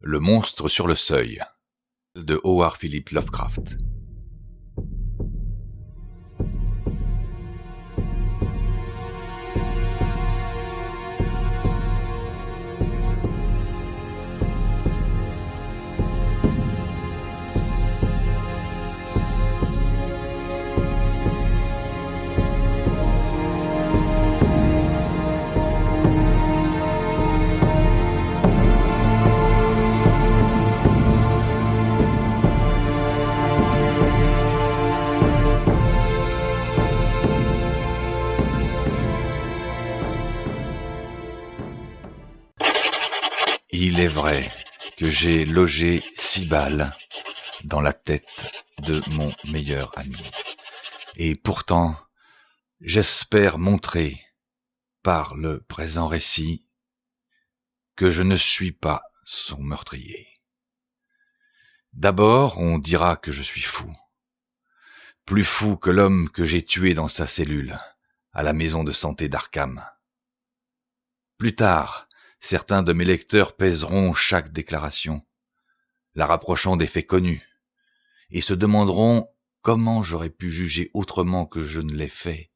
Le monstre sur le seuil de Howard Philip Lovecraft. Il est vrai que j'ai logé 6 balles dans la tête de mon meilleur ami. Et pourtant, j'espère montrer par le présent récit que je ne suis pas son meurtrier. D'abord, on dira que je suis fou. Plus fou que l'homme que j'ai tué dans sa cellule, à la maison de santé d'Arkham. Plus tard, certains de mes lecteurs pèseront chaque déclaration, la rapprochant des faits connus, et se demanderont comment j'aurais pu juger autrement que je ne l'ai fait,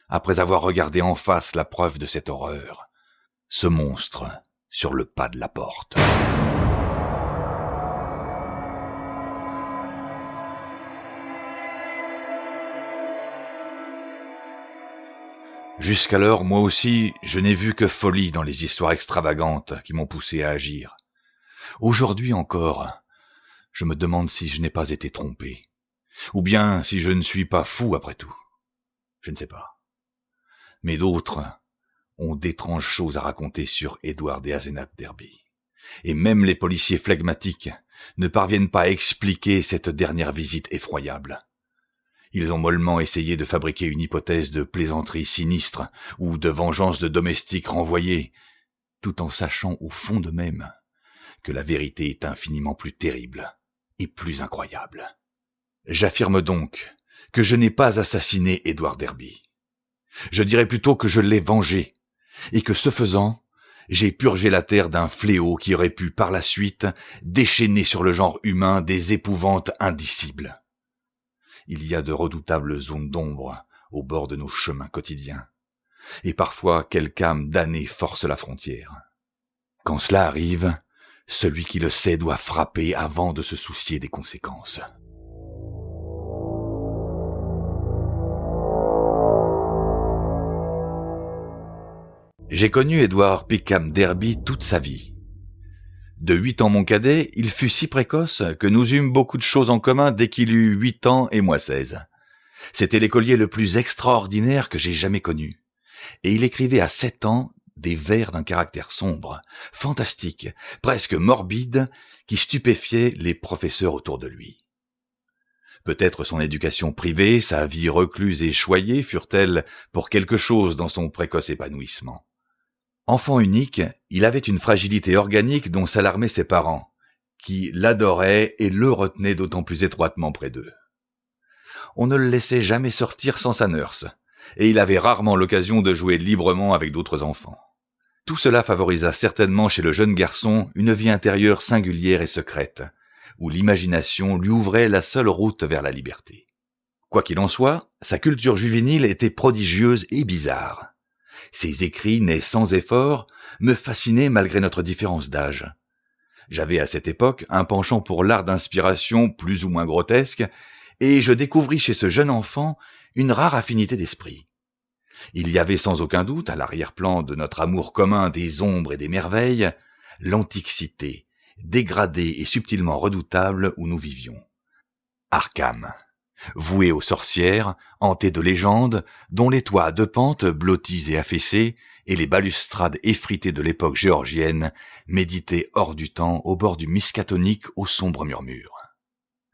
après avoir regardé en face la preuve de cette horreur, ce monstre sur le pas de la porte. Jusqu'alors, moi aussi, je n'ai vu que folie dans les histoires extravagantes qui m'ont poussé à agir. Aujourd'hui encore, je me demande si je n'ai pas été trompé, ou bien si je ne suis pas fou après tout. Je ne sais pas. Mais d'autres ont d'étranges choses à raconter sur Edward et Asenath Derby. Et même les policiers flegmatiques ne parviennent pas à expliquer cette dernière visite effroyable. Ils ont mollement essayé de fabriquer une hypothèse de plaisanterie sinistre ou de vengeance de domestiques renvoyés, tout en sachant au fond d'eux-mêmes que la vérité est infiniment plus terrible et plus incroyable. J'affirme donc que je n'ai pas assassiné Edward Derby. Je dirais plutôt que je l'ai vengé, et que ce faisant, j'ai purgé la terre d'un fléau qui aurait pu par la suite déchaîner sur le genre humain des épouvantes indicibles. Il y a de redoutables zones d'ombre au bord de nos chemins quotidiens, et parfois quelque âme damnée force la frontière. Quand cela arrive, celui qui le sait doit frapper avant de se soucier des conséquences. J'ai connu Edward Pickham Derby toute sa vie. De 8 ans mon cadet, il fut si précoce que nous eûmes beaucoup de choses en commun dès qu'il eut 8 ans et moi 16. C'était l'écolier le plus extraordinaire que j'ai jamais connu. Et il écrivait à 7 ans des vers d'un caractère sombre, fantastique, presque morbide, qui stupéfiaient les professeurs autour de lui. Peut-être son éducation privée, sa vie recluse et choyée furent-elles pour quelque chose dans son précoce épanouissement. Enfant unique, il avait une fragilité organique dont s'alarmaient ses parents, qui l'adoraient et le retenaient d'autant plus étroitement près d'eux. On ne le laissait jamais sortir sans sa nurse, et il avait rarement l'occasion de jouer librement avec d'autres enfants. Tout cela favorisa certainement chez le jeune garçon une vie intérieure singulière et secrète, où l'imagination lui ouvrait la seule route vers la liberté. Quoi qu'il en soit, sa culture juvénile était prodigieuse et bizarre. Ses écrits, nés sans effort, me fascinaient malgré notre différence d'âge. J'avais à cette époque un penchant pour l'art d'inspiration plus ou moins grotesque, et je découvris chez ce jeune enfant une rare affinité d'esprit. Il y avait sans aucun doute, à l'arrière-plan de notre amour commun des ombres et des merveilles, l'antique cité, dégradée et subtilement redoutable où nous vivions. Arkham, voué aux sorcières, hanté de légendes, dont les toits à 2 pentes blottis et affaissés, et les balustrades effritées de l'époque géorgienne, méditaient hors du temps au bord du Miskatonic au sombre murmure.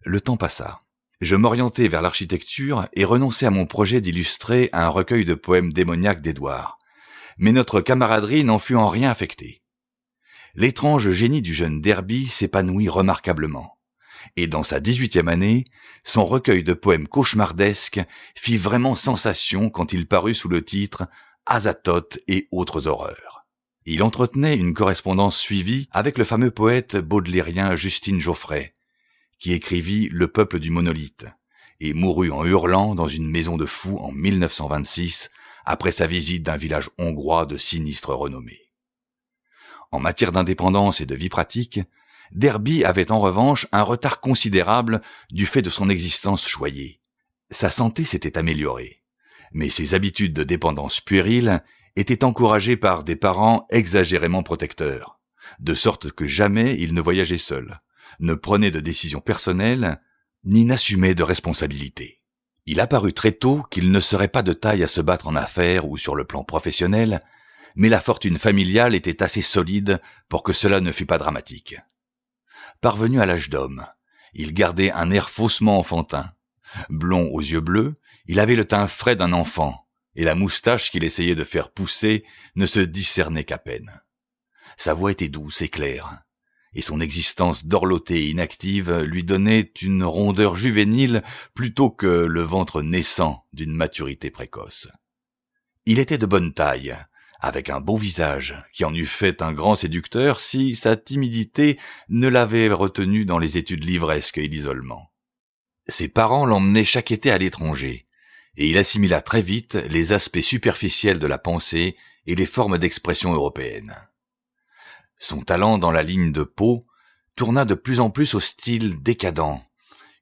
Le temps passa. Je m'orientai vers l'architecture et renonçai à mon projet d'illustrer un recueil de poèmes démoniaques d'Édouard. Mais notre camaraderie n'en fut en rien affectée. L'étrange génie du jeune Derby s'épanouit remarquablement. Et dans sa 18e année, son recueil de poèmes cauchemardesques fit vraiment sensation quand il parut sous le titre « Azathoth et autres horreurs ». Il entretenait une correspondance suivie avec le fameux poète baudelairien Justine Geoffrey, qui écrivit Le peuple du monolithe et mourut en hurlant dans une maison de fous en 1926 après sa visite d'un village hongrois de sinistre renommée. En matière d'indépendance et de vie pratique, Derby avait en revanche un retard considérable du fait de son existence choyée. Sa santé s'était améliorée, mais ses habitudes de dépendance puérile étaient encouragées par des parents exagérément protecteurs, de sorte que jamais il ne voyageait seul, ne prenait de décisions personnelles, ni n'assumait de responsabilités. Il apparut très tôt qu'il ne serait pas de taille à se battre en affaires ou sur le plan professionnel, mais la fortune familiale était assez solide pour que cela ne fût pas dramatique. Parvenu à l'âge d'homme, il gardait un air faussement enfantin. Blond aux yeux bleus, il avait le teint frais d'un enfant, et la moustache qu'il essayait de faire pousser ne se discernait qu'à peine. Sa voix était douce et claire, et son existence dorlotée et inactive lui donnait une rondeur juvénile plutôt que le ventre naissant d'une maturité précoce. Il était de bonne taille, avec un beau visage, qui en eût fait un grand séducteur si sa timidité ne l'avait retenu dans les études livresques et l'isolement. Ses parents l'emmenaient chaque été à l'étranger, et il assimila très vite les aspects superficiels de la pensée et les formes d'expression européennes. Son talent dans la ligne de peau tourna de plus en plus au style décadent.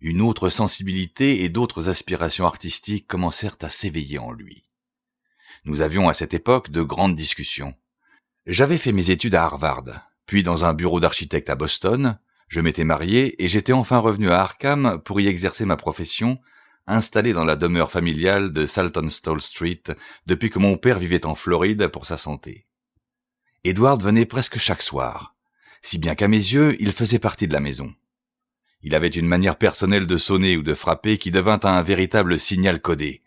Une autre sensibilité et d'autres aspirations artistiques commencèrent à s'éveiller en lui. Nous avions à cette époque de grandes discussions. J'avais fait mes études à Harvard, puis dans un bureau d'architecte à Boston, je m'étais marié et j'étais enfin revenu à Arkham pour y exercer ma profession, installé dans la demeure familiale de Saltonstall Street depuis que mon père vivait en Floride pour sa santé. Edward venait presque chaque soir, si bien qu'à mes yeux, il faisait partie de la maison. Il avait une manière personnelle de sonner ou de frapper qui devint un véritable signal codé,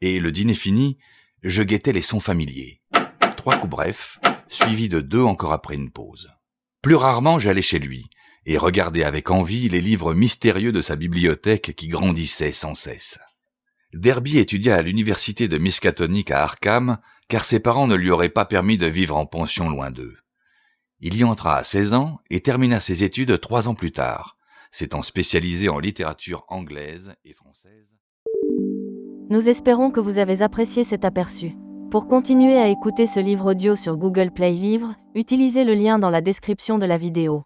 et le dîner fini, je guettais les sons familiers. 3 coups brefs, suivis de 2 encore après une pause. Plus rarement, j'allais chez lui, et regardais avec envie les livres mystérieux de sa bibliothèque qui grandissait sans cesse. Derby étudia à l'université de Miskatonic à Arkham, car ses parents ne lui auraient pas permis de vivre en pension loin d'eux. Il y entra à 16 ans et termina ses études 3 ans plus tard, s'étant spécialisé en littérature anglaise et française. Nous espérons que vous avez apprécié cet aperçu. Pour continuer à écouter ce livre audio sur Google Play Livres, utilisez le lien dans la description de la vidéo.